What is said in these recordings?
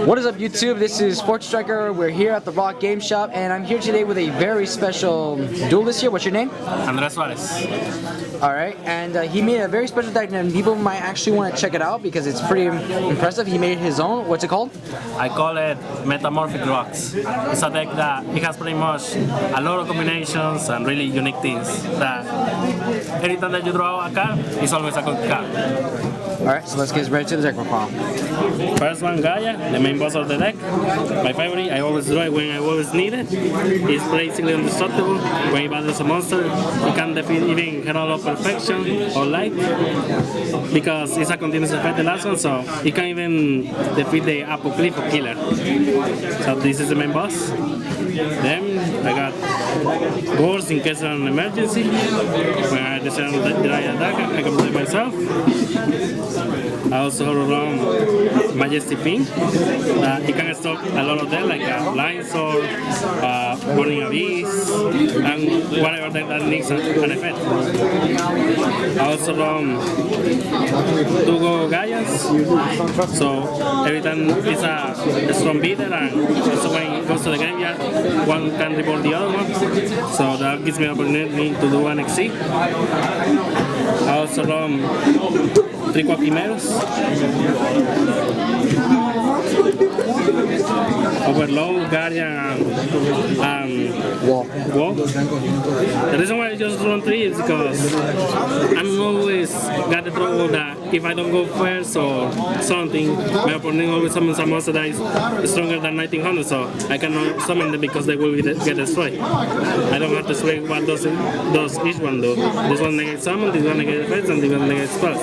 What is up, YouTube? This is Sports Striker. We're here at the Rock Game Shop, and I'm here today with a very special duelist here. What's your name? Andres Suarez. Alright, and he made a very special deck, and people might actually want to check it out because it's pretty impressive. He made his own. What's it called? I call it Metamorphic Rocks. It's a deck that it has pretty much a lot of combinations and really unique things that anytime that you draw a card, it's always a good card. Alright, so let's get right to the deck profile. First one, Gaia, the main boss of the deck. My favorite, I always draw it when I always need it. It's basically indestructible. When he battles a monster, he can defeat even Herald of Perfection or Light because it's a continuous effect, the last one, so he can even defeat the Apocryph Killer. So this is the main boss. Then I got Ghosts in case of an emergency. When I decide to deny attack, I can play myself. I also run Majestic Fiend. It can stop a lot of them, like a Blind Sword, Burning Abyss, and whatever that needs an effect. I also run 2 Gaias, so every time it's a strong beater, and also when it goes to the graveyard, one can reward the other one, so that gives me an opportunity to do an XC. I also run 3 Quaquimeros, Overload, Guardian, and Wall. The reason why I just run 3 is because I'm always got the trouble that if I don't go first or something, my opponent always summons a monster that is stronger than 1900, so I cannot summon them because they will get destroyed. I don't have to explain what does each one do. This one negates summon, this one negates effects, and this one negates spells.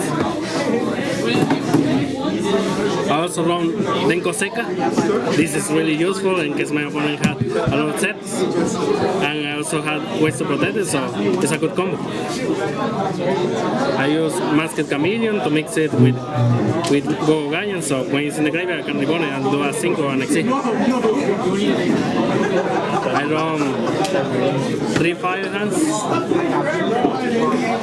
I also run Denko Seca. This is really useful in case my opponent had a lot of sets, and I also had ways to protect it, so it's a good combo. I use Masked Chameleon to mix it with Go Gaian, so when it's in the graveyard I can reborn it and do a synchro and exit. I run 3 Fire Hands,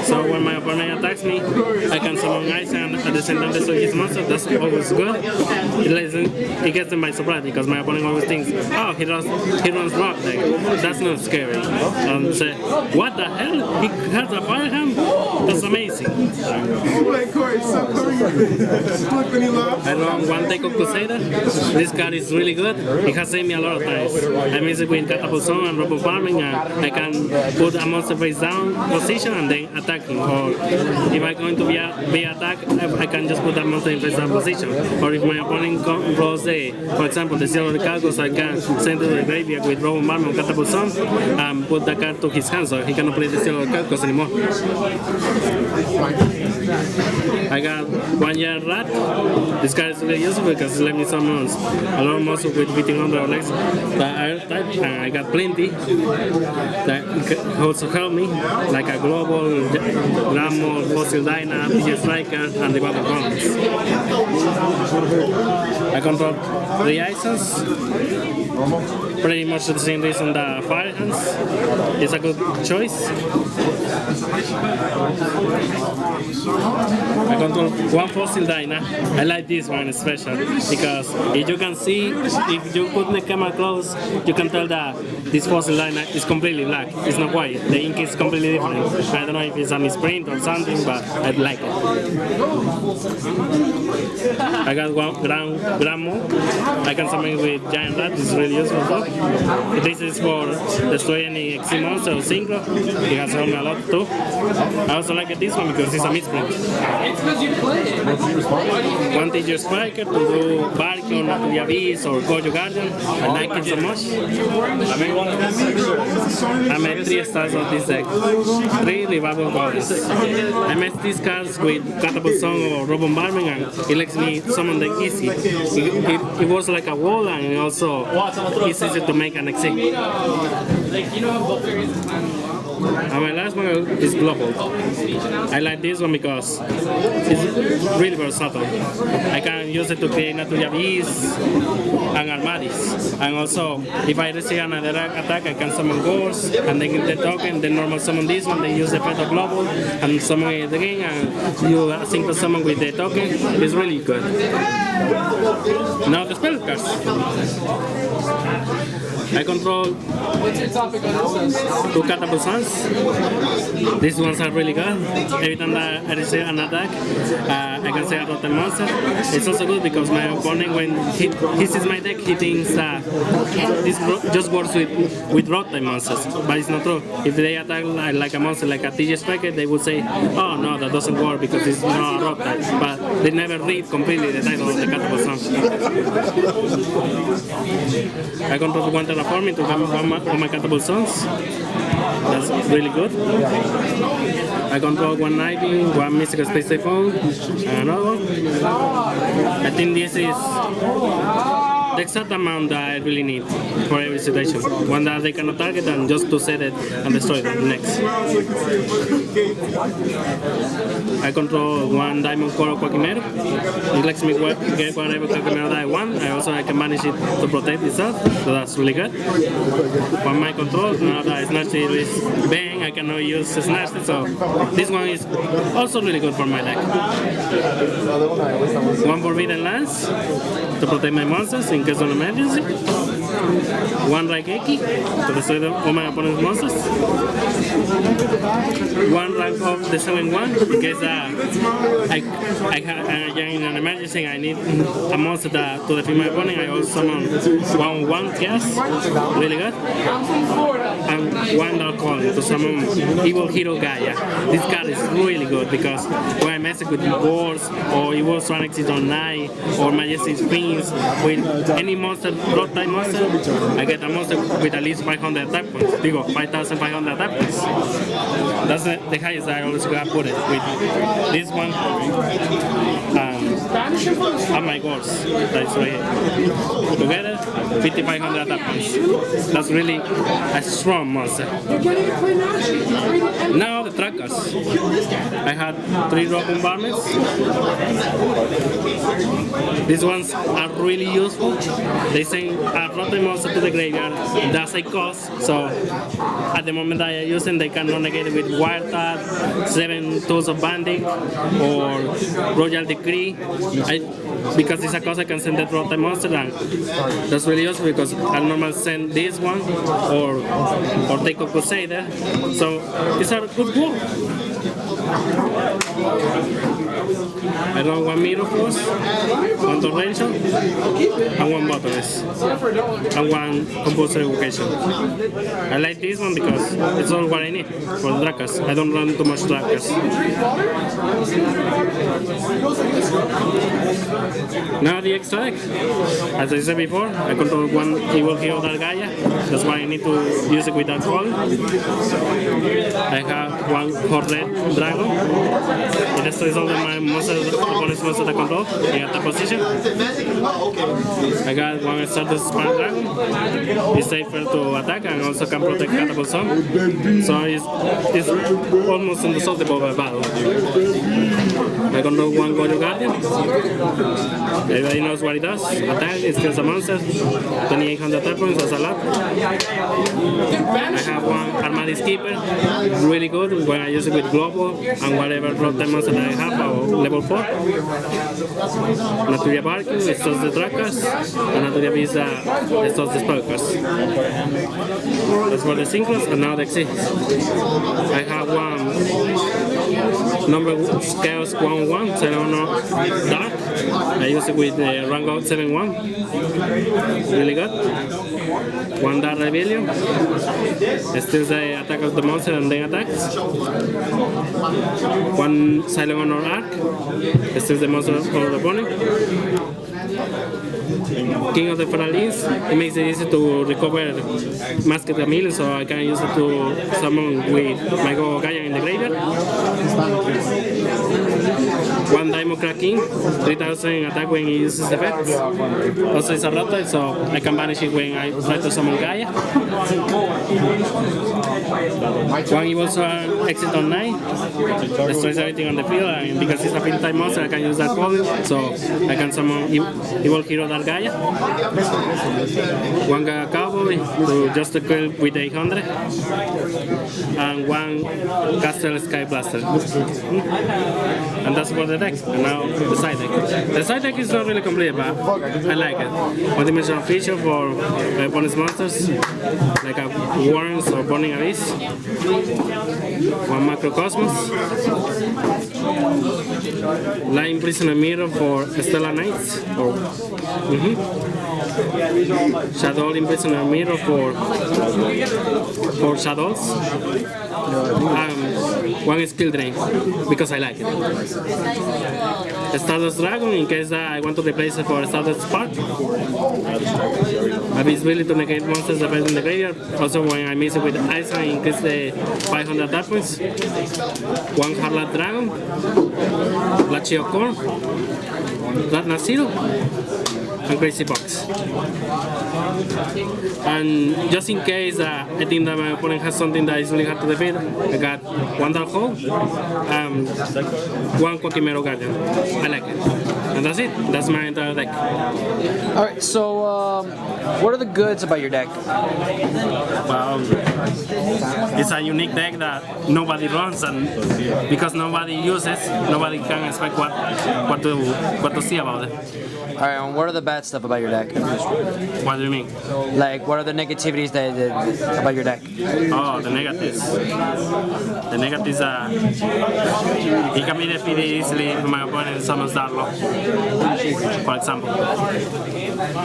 so when my opponent attacks me, I can summon Ice and at the same time destroy his monster. That's always good. It gets them by surprise because my opponent always thinks, oh, he runs rock deck. That's not scary. Say, what the hell? He has a Fire Hand? That's amazing. I run 1 Takeoff Crusader. This card is really good. It has saved me a lot of times. I mix it with Catapult Zone and Robo Farming, and I can put a monster face down position and then attack him. Or if I'm going to be attacked, I can just put that monster in face down position. Or if my opponent rolls for example, the Zero Recalcos, I can send to the graveyard with Robo Farming or Catapult Zone and put the card to his hand so he cannot play the Zero Recalcos anymore. I got 1 Year Rat. This card is really useful because it let me summon a lot of monsters with 1500 or less that are type, and I got plenty that also help me, like a Global, Grammar, Fossil Dyna, PG Striker, and the Battle Columns. I control 3 Isons. Pretty much the same reason that Fire Hands is a good choice. I control 1 Fossil Dyna. I like this one especially because if you can see, if you put the camera close, you can tell that this Fossil Dyna is completely black. It's not white. The ink is completely different. I don't know if it's a misprint or something, but I like it. I got 1 Gramo. I can summon it with Giant Rat. It's really useful though. This is for destroy any XC monster or synchro. It has helped me a lot too. I also like this one because it's a misprint. It's because you play it. 1 Teacher Striker to do Barkion, the Abyss, or Gojo Guardian. I like it so much. I made 3 stars of this deck. 3 Revival Goddess. I made these cards with Catapult Song or Robo Farming, and it lets me summon them easy. It was like a wall, and also it's easy to make an exit. And my last one is global. I like this one because it's really versatile. I can use it to create natural beasts and armadis. And also, if I receive another attack, I can summon ghosts, and then the token, then normal summon this one, then use the effect of global, and summon it again, and you single summon with the token. It's really good. Now the spell cards. I control What's your topic on this? 2 catapult sons. These ones are really good. Every time that I receive an attack, I can say a rotten monster. It's also good because my opponent, when he sees my deck, he thinks that this just works with rotten monsters. But it's not true. If they attack like a monster, like a TJ Striker, they would say, oh no, that doesn't work because it's not a rock type. But they never read completely the title of the catapult son. I control 1 terraforming to have one my catapult sons. That's really good. I control 1 Ivy, 1 Mystical Space Typhoon, and another one. I think this is the exact amount that I really need for every situation. One that they cannot target and just to set it and destroy it next. I control 1 Diamond Core Quackimero. It lets me get whatever Quackimero that I want. I can manage it to protect itself, so that's really good. 1 my control, now that Snatch is bang, I cannot use Snatch, so this one is also really good for my deck. 1 Forbidden Lance to protect my monsters in case of an emergency. 1 Raigeki to destroy all my opponent's monsters. 1 rank of the 7-1 in case in an emergency I need a monster to defeat my opponent. I also summon 1/1 Chaos, really good. And 1 Dark Calling to summon Evil Hero Gaia. This card is really good because when I mess with Wars or Evil Swan Exit on Night or Majestic Sphinx, with any monster, rock type monster, I get a monster with at least 500 attack points. 5,500 attack points. That's the highest I always gotta put it with this one. And my goals. That's right here. Together, 5,500 attack points. That's really a strong monster. Now the trackers. I had 3 rock bombardments. These ones are really useful. They send a rotten monster to the graveyard. That's a cost. So at the moment that I use them, they cannot negate it with Wiretap, 7 Tools of Bandit, or Royal Decree. Because it's a cost, I can send that rotten monster, and that's really useful because I normally send this one or take a Crusader. So these are good work. I run 1 Mirror Force, 1 Torrential, and 1 Bottomless, and 1 Compulsory Evocation. I like this one because it's all what I need for the Drakkars. I don't run too much Drakkars. Now the extra deck. As I said before, I control 1 Evil Hero Gaia. That's why I need to use it with that wall. I have 1 Horde Dragon. It destroys all of my opponent's monsters that control in attack position. I got 1 Stardust Spark Dragon. It's safer to attack and also can protect Catapult Zone. So it's almost indestructible by battle. I control 1 Goyo Guardian. Everybody knows what it does. Attack, it kills a monster. 2,800 attack points, that's a lot. I have 1 Armadis Keeper. Really good when I use it with Global and whatever rock type monster that I have, or level 4. Naturia Barking, it stores the Drakkars, and Naturia Visa, it stores the Spellcars. That's for the synchros, and now the Exit. I have 1 number Chaos 1/1, Celono Dark. I use it with the rank out 7/1. Really good. 1 Dark Rebellion. It steals the attack of the monster and then attacks. 1 Silent Honor Arc. It steals the monster of the opponent. King of the Feralins. It makes it easy to recover Masked Camille, so I can use it to summon with my Go Gaia in the graveyard. 1 Daimon King, 3000 attack when he uses effects. Also it's a reptile, so I can banish it when I try to summon Gaia. 1 evil sword exit on 9, destroys everything on the field, and because it's a field type monster I can use that calling, so I can summon evil hero that Gaia. 1 Gaia Cowboy to just to kill with 800, and 1 Castle Sky Blaster. And that's for the deck. And now the side deck. The side deck is not really complete, but I like it. 1 dimensional feature for bonus monsters, like a Warrens or Burning Abyss. 1 Macrocosmos. Light Prisoner Mirror for Stellar Knights. Shadow Prisoner Mirror for Shadows. 1 Skill Drain, because I like it. Stardust Dragon, in case that I want to replace it for Stardust Spark. Abyss ability to negate monsters that in the graveyard. Also, when I mix it with Ice, I increase the 500 attack points. 1 Harlot Dragon, Lachio Corn, Ratna Zero, and Crazy Box. And just in case I think that my opponent has something that is really hard to defeat, I got 1 Dark Hole, 1 Quackimero Guardian. I like it. And that's it. That's my entire deck. Alright, so what are the goods about your deck? Well, it's a unique deck that nobody runs, and because nobody uses, nobody can expect what to see about it. Alright, and what are the bad stuff about your deck? What do you mean? Like, what are the negativities about your deck? Oh, the negatives. The negatives are it can be defeated easily if my opponent summons Darlo, for example.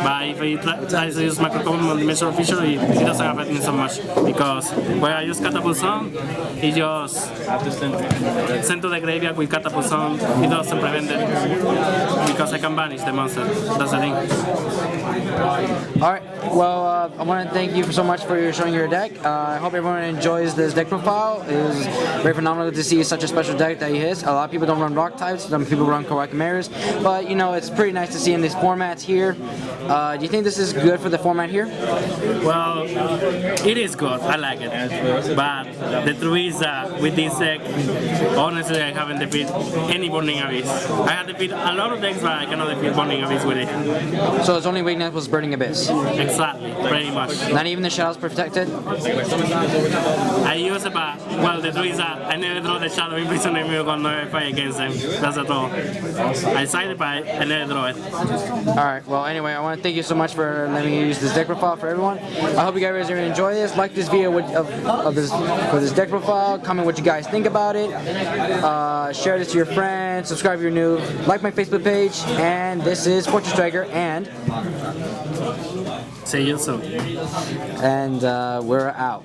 But if he tries to use Macrocosmos on Dimensional Feature, it doesn't affect me so much, because when I use Catapult Zone, he just sent to the graveyard with Catapult Zone. It doesn't prevent it, because I can banish the monster. That's the thing. Alright, well, I want to thank you so much for showing your deck. I hope everyone enjoys this deck profile. It was very phenomenal to see such a special deck that he has. A lot of people don't run rock types, some people run Kawakimeras, but you know, it's pretty nice to see in these formats here. Do you think this is good for the format here? Well, it is good. I like it. But the truth is that with this deck, honestly, I haven't defeated any Burning Abyss. I have defeated a lot of decks, but I cannot defeat Burning Abyss with it. So its only weakness was Burning Abyss? Exactly, pretty much. Not even the Shadows Protected? I use it, but, well, the truth is that I never draw the Shadow Imprison enemy when I fight against them. That's at all. I signed it, but I never draw it. Alright, well, anyway, I want to thank you so much for letting me use this deck profile for everyone. I hope you guys are enjoy this. Like this video for this deck profile. Comment what you guys think about it. Share this to your friends. Subscribe if you're new. Like my Facebook page. And this is Fortune Striker, and See you soon. we're out.